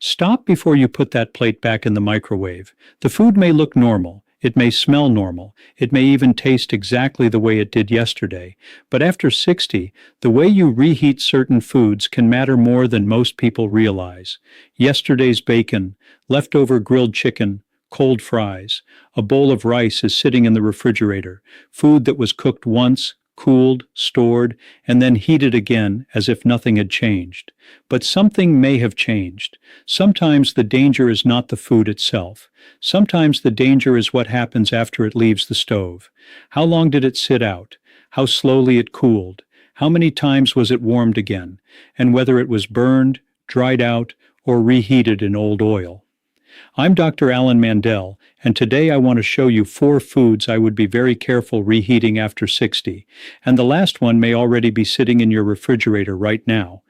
Stop before you put that plate back in the microwave. The food may look normal. It may smell normal. It may even taste exactly the way it did yesterday. But after 60, the way you reheat certain foods can matter more than most people realize. Yesterday's bacon, leftover grilled chicken, cold fries, a bowl of rice is sitting in the refrigerator, food that was cooked once, cooled, stored, and then heated again as if nothing had changed. But something may have changed. Sometimes the danger is not the food itself. Sometimes the danger is what happens after it leaves the stove. How long did it sit out? How slowly it cooled? How many times was it warmed again? And whether it was burned, dried out, or reheated in old oil. I'm Dr. Alan Mandell, and today I want to show you 4 foods I would be very careful reheating after 60, and the last one may already be sitting in your refrigerator right now.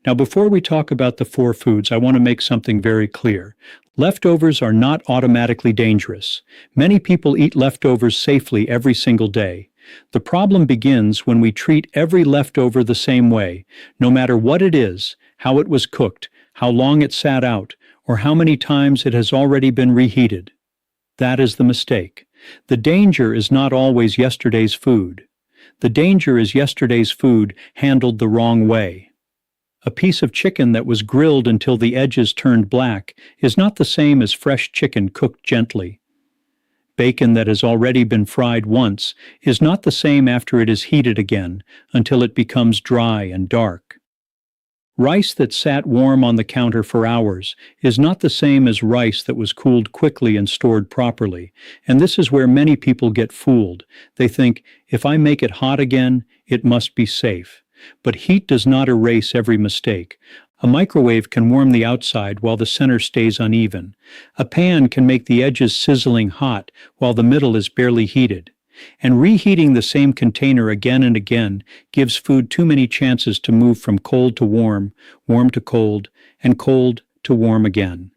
Now, before we talk about the 4 foods, I want to make something very clear. Leftovers are not automatically dangerous. Many people eat leftovers safely every single day. The problem begins when we treat every leftover the same way, no matter what it is, how it was cooked, how long it sat out, or how many times it has already been reheated. That is the mistake. The danger is not always yesterday's food. The danger is yesterday's food handled the wrong way. A piece of chicken that was grilled until the edges turned black is not the same as fresh chicken cooked gently. Bacon that has already been fried once is not the same after it is heated again until it becomes dry and dark. Rice that sat warm on the counter for hours is not the same as rice that was cooled quickly and stored properly, and this is where many people get fooled. They think, if I make it hot again, it must be safe. But heat does not erase every mistake. A microwave can warm the outside while the center stays uneven. A pan can make the edges sizzling hot while the middle is barely heated. And reheating the same container again and again gives food too many chances to move from cold to warm, warm to cold, and cold to warm again.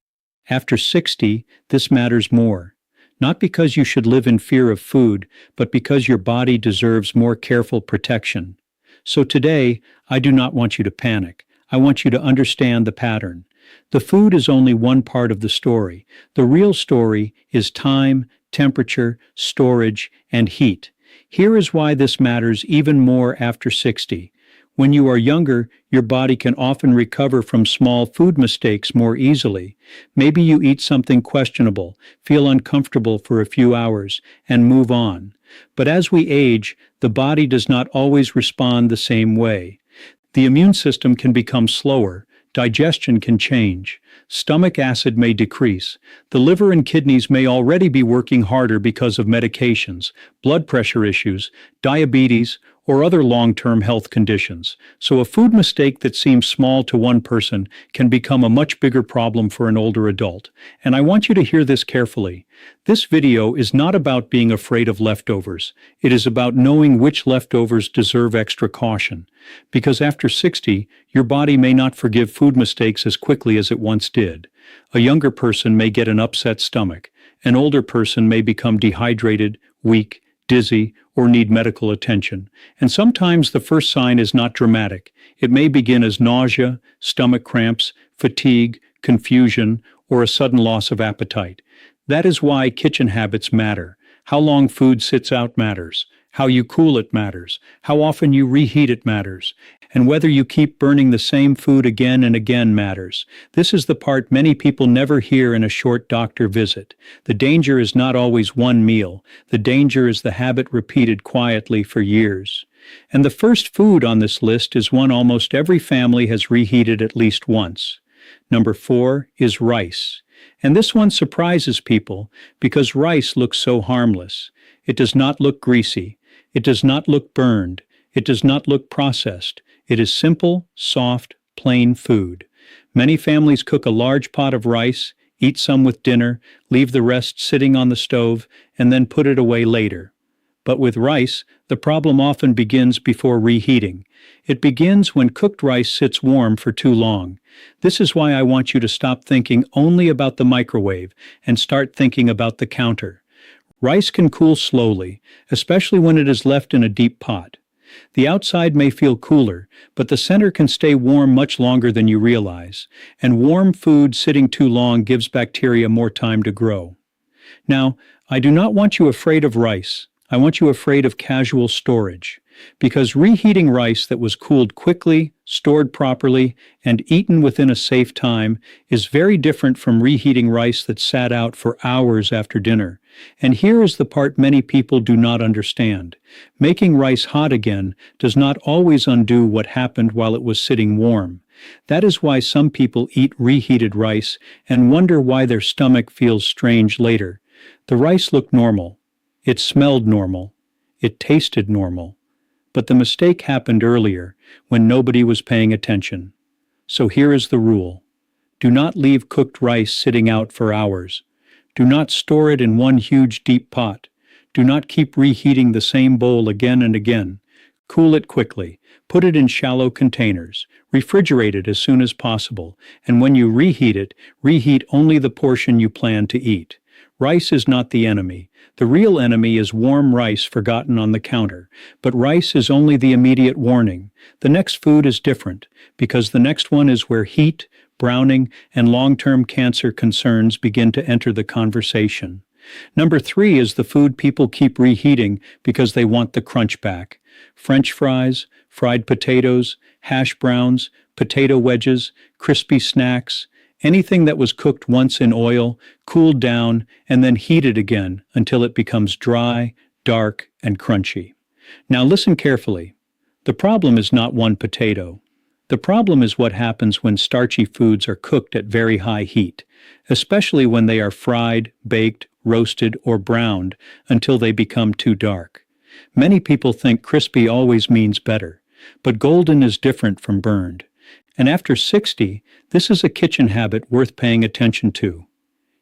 After 60, this matters more. Not because you should live in fear of food, but because your body deserves more careful protection. So today, I do not want you to panic. I want you to understand the pattern. The food is only one part of the story. The real story is time, temperature, storage, and heat. Here is why this matters even more after 60. When you are younger, your body can often recover from small food mistakes more easily. Maybe you eat something questionable, feel uncomfortable for a few hours, and move on. But as we age, the body does not always respond the same way. The immune system can become slower. Digestion can change. Stomach acid may decrease. The liver and kidneys may already be working harder because of medications, blood pressure issues, diabetes, or other long-term health conditions. So a food mistake that seems small to one person can become a much bigger problem for an older adult. And I want you to hear this carefully. This video is not about being afraid of leftovers. It is about knowing which leftovers deserve extra caution. Because after 60, your body may not forgive food mistakes as quickly as it once did. A younger person may get an upset stomach. An older person may become dehydrated, weak, dizzy, or need medical attention. And sometimes the first sign is not dramatic. It may begin as nausea, stomach cramps, fatigue, confusion, or a sudden loss of appetite. That is why kitchen habits matter. How long food sits out matters. How you cool it matters. How often you reheat it matters. And whether you keep burning the same food again and again matters. This is the part many people never hear in a short doctor visit. The danger is not always one meal. The danger is the habit repeated quietly for years. And the first food on this list is one almost every family has reheated at least once. Number 4 is rice. And this one surprises people because rice looks so harmless. It does not look greasy. It does not look burned. It does not look processed. It is simple, soft, plain food. Many families cook a large pot of rice, eat some with dinner, leave the rest sitting on the stove, and then put it away later. But with rice, the problem often begins before reheating. It begins when cooked rice sits warm for too long. This is why I want you to stop thinking only about the microwave and start thinking about the counter. Rice can cool slowly, especially when it is left in a deep pot. The outside may feel cooler, but the center can stay warm much longer than you realize, and warm food sitting too long gives bacteria more time to grow. Now, I do not want you afraid of rice. I want you afraid of casual storage. Because reheating rice that was cooled quickly, stored properly, and eaten within a safe time is very different from reheating rice that sat out for hours after dinner. And here is the part many people do not understand. Making rice hot again does not always undo what happened while it was sitting warm. That is why some people eat reheated rice and wonder why their stomach feels strange later. The rice looked normal. It smelled normal. It tasted normal. But the mistake happened earlier, when nobody was paying attention. So here is the rule. Do not leave cooked rice sitting out for hours. Do not store it in one huge deep pot. Do not keep reheating the same bowl again and again. Cool it quickly. Put it in shallow containers. Refrigerate it as soon as possible. And when you reheat it, reheat only the portion you plan to eat. Rice is not the enemy. The real enemy is warm rice forgotten on the counter, but rice is only the immediate warning. The next food is different, because the next one is where heat, browning, and long-term cancer concerns begin to enter the conversation. Number 3 is the food people keep reheating because they want the crunch back. French fries, fried potatoes, hash browns, potato wedges, crispy snacks, anything that was cooked once in oil, cooled down, and then heated again until it becomes dry, dark, and crunchy. Now listen carefully. The problem is not one potato. The problem is what happens when starchy foods are cooked at very high heat, especially when they are fried, baked, roasted, or browned until they become too dark. Many people think crispy always means better, but golden is different from burned. And after 60, this is a kitchen habit worth paying attention to.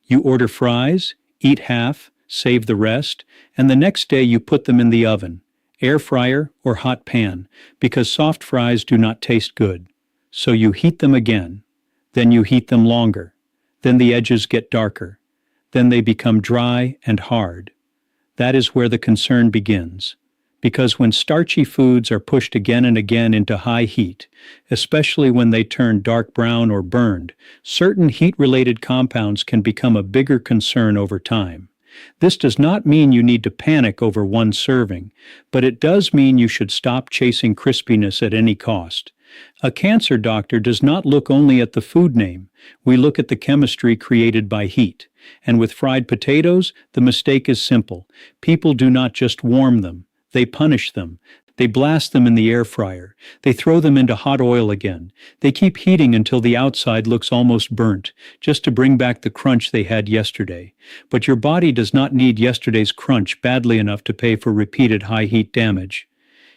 You order fries, eat half, save the rest, and the next day you put them in the oven, air fryer or hot pan, because soft fries do not taste good. So you heat them again. Then you heat them longer. Then the edges get darker. Then they become dry and hard. That is where the concern begins. Because when starchy foods are pushed again and again into high heat, especially when they turn dark brown or burned, certain heat-related compounds can become a bigger concern over time. This does not mean you need to panic over one serving, but it does mean you should stop chasing crispiness at any cost. A cancer doctor does not look only at the food name. We look at the chemistry created by heat. And with fried potatoes, the mistake is simple. People do not just warm them. They punish them. They blast them in the air fryer. They throw them into hot oil again. They keep heating until the outside looks almost burnt, just to bring back the crunch they had yesterday. But your body does not need yesterday's crunch badly enough to pay for repeated high heat damage.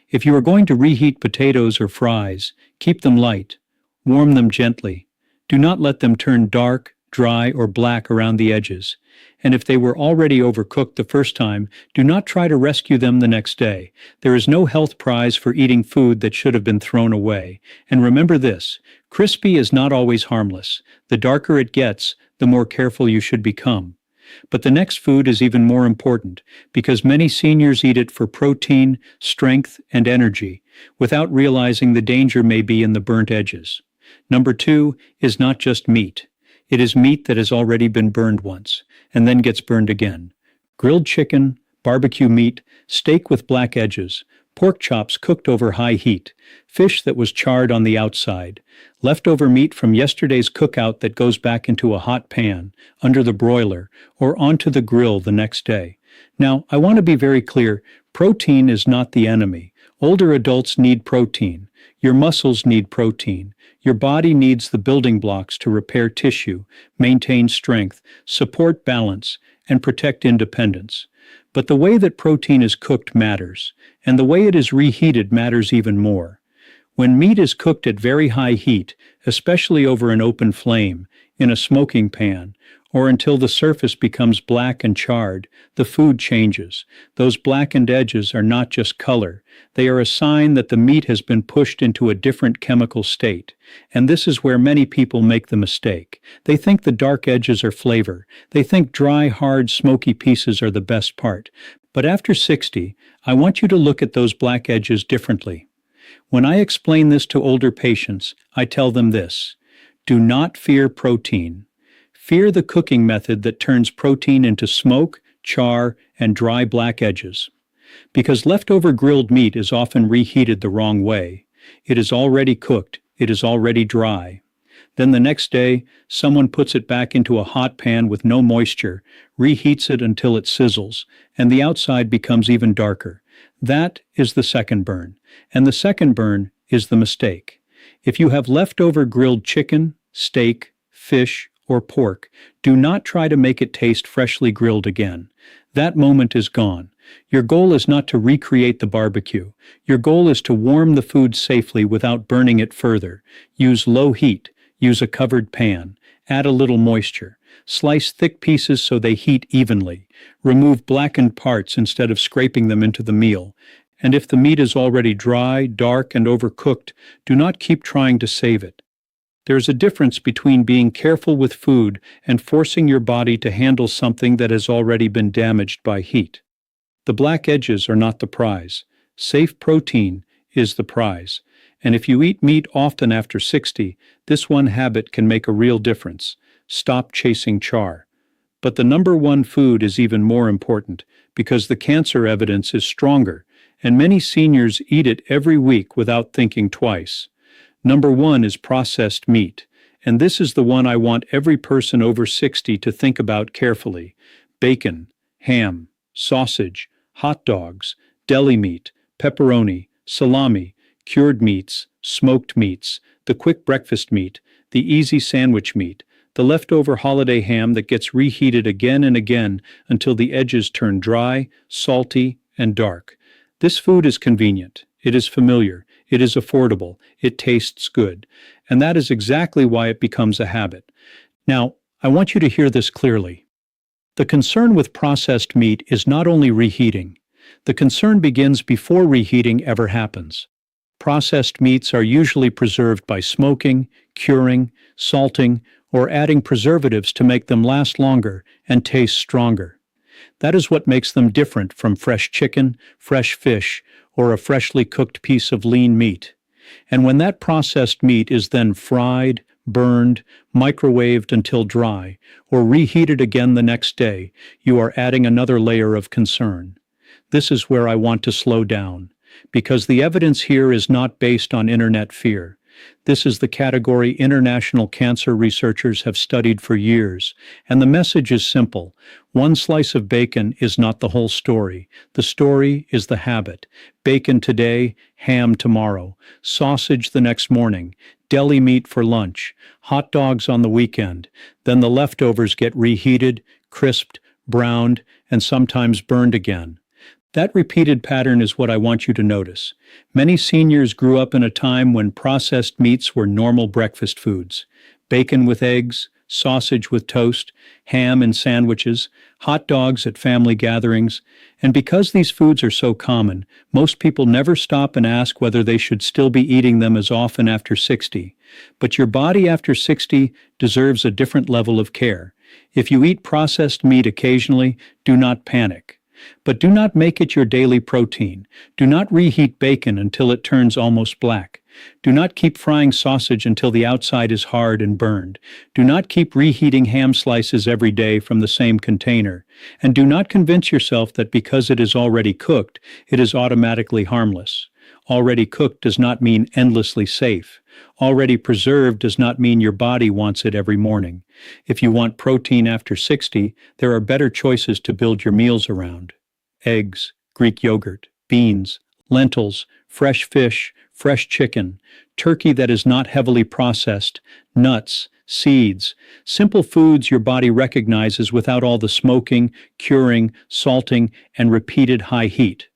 If you are going to reheat potatoes or fries, keep them light. Warm them gently. Do not let them turn dark, dry, or black around the edges. And if they were already overcooked the first time, do not try to rescue them the next day. There is no health prize for eating food that should have been thrown away. And remember this, crispy is not always harmless. The darker it gets, the more careful you should become. But the next food is even more important, because many seniors eat it for protein, strength, and energy, without realizing the danger may be in the burnt edges. Number 2 is not just meat. It is meat that has already been burned once, and then gets burned again. Grilled chicken, barbecue meat, steak with black edges, pork chops cooked over high heat, fish that was charred on the outside, leftover meat from yesterday's cookout that goes back into a hot pan, under the broiler, or onto the grill the next day. Now, I want to be very clear, protein is not the enemy. Older adults need protein. Your muscles need protein. Your body needs the building blocks to repair tissue, maintain strength, support balance, and protect independence. But the way that protein is cooked matters, and the way it is reheated matters even more. When meat is cooked at very high heat, especially over an open flame, in a smoking pan, or until the surface becomes black and charred, the food changes. Those blackened edges are not just color. They are a sign that the meat has been pushed into a different chemical state. And this is where many people make the mistake. They think the dark edges are flavor. They think dry, hard, smoky pieces are the best part. But after 60, I want you to look at those black edges differently. When I explain this to older patients, I tell them this: do not fear protein. Fear the cooking method that turns protein into smoke, char, and dry black edges. Because leftover grilled meat is often reheated the wrong way. It is already cooked, it is already dry. Then the next day, someone puts it back into a hot pan with no moisture, reheats it until it sizzles, and the outside becomes even darker. That is the second burn. And the second burn is the mistake. If you have leftover grilled chicken, steak, fish, or pork, do not try to make it taste freshly grilled again. That moment is gone. Your goal is not to recreate the barbecue. Your goal is to warm the food safely without burning it further. Use low heat. Use a covered pan. Add a little moisture. Slice thick pieces so they heat evenly. Remove blackened parts instead of scraping them into the meal. And if the meat is already dry, dark, and overcooked, do not keep trying to save it. There is a difference between being careful with food and forcing your body to handle something that has already been damaged by heat. The black edges are not the prize. Safe protein is the prize. And if you eat meat often after 60, this one habit can make a real difference. Stop chasing char. But the number one food is even more important because the cancer evidence is stronger, and many seniors eat it every week without thinking twice. Number one is processed meat, and this is the one I want every person over 60 to think about carefully. Bacon, ham, sausage, hot dogs, deli meat, pepperoni, salami, cured meats, smoked meats, the quick breakfast meat, the easy sandwich meat, the leftover holiday ham that gets reheated again and again until the edges turn dry, salty, and dark. This food is convenient, it is familiar, it is affordable, it tastes good, and that is exactly why it becomes a habit. Now, I want you to hear this clearly. The concern with processed meat is not only reheating. The concern begins before reheating ever happens. Processed meats are usually preserved by smoking, curing, salting, or adding preservatives to make them last longer and taste stronger. That is what makes them different from fresh chicken, fresh fish, or a freshly cooked piece of lean meat. And when that processed meat is then fried, burned, microwaved until dry, or reheated again the next day, you are adding another layer of concern. This is where I want to slow down, because the evidence here is not based on internet fear. This is the category international cancer researchers have studied for years, and the message is simple. One slice of bacon is not the whole story. The story is the habit. Bacon today, ham tomorrow, sausage the next morning, deli meat for lunch, hot dogs on the weekend. Then the leftovers get reheated, crisped, browned, and sometimes burned again. That repeated pattern is what I want you to notice. Many seniors grew up in a time when processed meats were normal breakfast foods. Bacon with eggs, sausage with toast, ham in sandwiches, hot dogs at family gatherings. And because these foods are so common, most people never stop and ask whether they should still be eating them as often after 60. But your body after 60 deserves a different level of care. If you eat processed meat occasionally, do not panic. But do not make it your daily protein. Do not reheat bacon until it turns almost black. Do not keep frying sausage until the outside is hard and burned. Do not keep reheating ham slices every day from the same container. And do not convince yourself that because it is already cooked, it is automatically harmless. Already cooked does not mean endlessly safe. Already preserved does not mean your body wants it every morning. If you want protein after 60, there are better choices to build your meals around. Eggs, Greek yogurt, beans, lentils, fresh fish, fresh chicken, turkey that is not heavily processed, nuts, seeds, simple foods your body recognizes without all the smoking, curing, salting, and repeated high heat.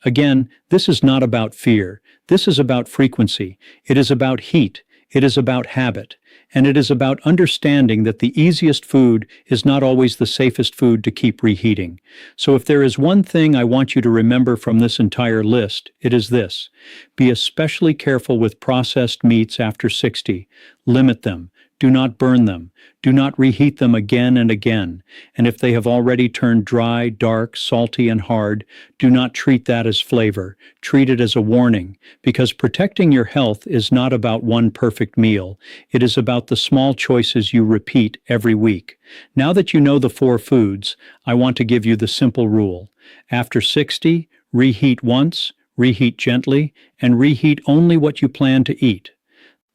Again, this is not about fear. This is about frequency. It is about heat. It is about habit. And it is about understanding that the easiest food is not always the safest food to keep reheating. So if there is one thing I want you to remember from this entire list, it is this. Be especially careful with processed meats after 60. Limit them. Do not burn them. Do not reheat them again and again. And if they have already turned dry, dark, salty, and hard, do not treat that as flavor. Treat it as a warning, because protecting your health is not about one perfect meal. It is about the small choices you repeat every week. Now that you know the 4 foods, I want to give you the simple rule. After 60, reheat once, reheat gently, and reheat only what you plan to eat.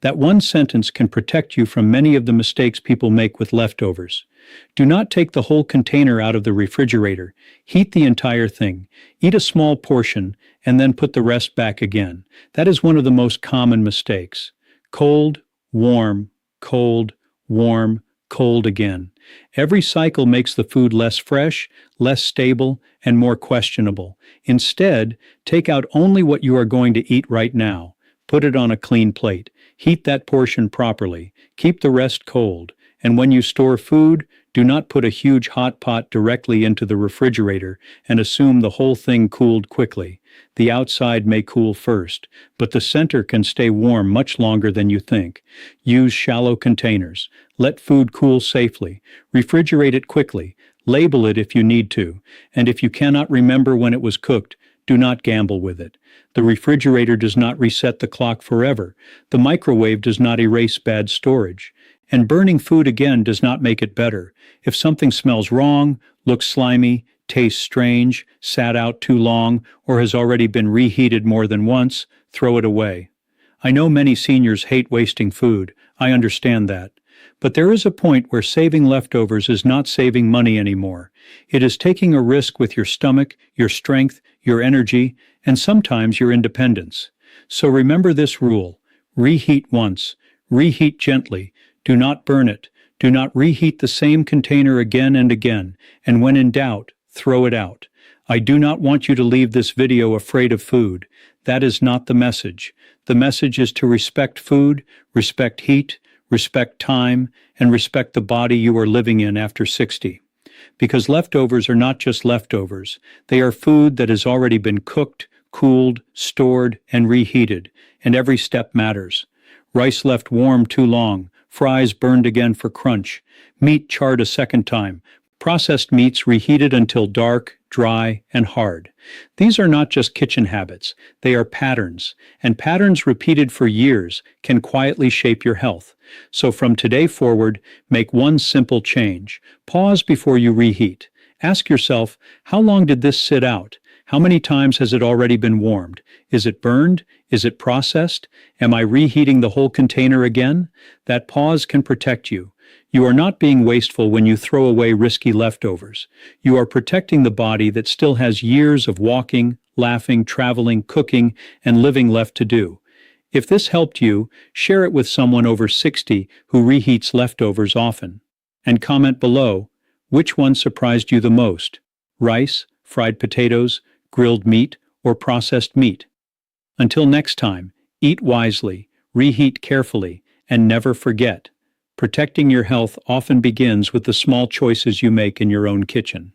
That one sentence can protect you from many of the mistakes people make with leftovers. Do not take the whole container out of the refrigerator. Heat the entire thing. Eat a small portion, and then put the rest back again. That is one of the most common mistakes. Cold, warm, cold, warm, cold again. Every cycle makes the food less fresh, less stable, and more questionable. Instead, take out only what you are going to eat right now. Put it on a clean plate. Heat that portion properly. Keep the rest cold. And when you store food, do not put a huge hot pot directly into the refrigerator and assume the whole thing cooled quickly. The outside may cool first, but the center can stay warm much longer than you think. Use shallow containers. Let food cool safely. Refrigerate it quickly. Label it if you need to. And if you cannot remember when it was cooked, do not gamble with it. The refrigerator does not reset the clock forever. The microwave does not erase bad storage. And burning food again does not make it better. If something smells wrong, looks slimy, tastes strange, sat out too long, or has already been reheated more than once, throw it away. I know many seniors hate wasting food. I understand that. But there is a point where saving leftovers is not saving money anymore. It is taking a risk with your stomach, your strength, your energy, and sometimes your independence. So remember this rule. Reheat once. Reheat gently. Do not burn it. Do not reheat the same container again and again. And when in doubt, throw it out. I do not want you to leave this video afraid of food. That is not the message. The message is to respect food, respect heat, respect time, and respect the body you are living in after 60. Because leftovers are not just leftovers. They are food that has already been cooked, cooled, stored, and reheated, and every step matters. Rice left warm too long, fries burned again for crunch, meat charred a second time, processed meats reheated until dark, dry, and hard. These are not just kitchen habits, they are patterns, and patterns repeated for years can quietly shape your health. So from today forward, make one simple change. Pause before you reheat. Ask yourself, how long did this sit out? How many times has it already been warmed? Is it burned? Is it processed? Am I reheating the whole container again? That pause can protect you. You are not being wasteful when you throw away risky leftovers. You are protecting the body that still has years of walking, laughing, traveling, cooking, and living left to do. If this helped you, share it with someone over 60 who reheats leftovers often. And comment below, which one surprised you the most? Rice, fried potatoes, grilled meat, or processed meat? Until next time, eat wisely, reheat carefully, and never forget. Protecting your health often begins with the small choices you make in your own kitchen.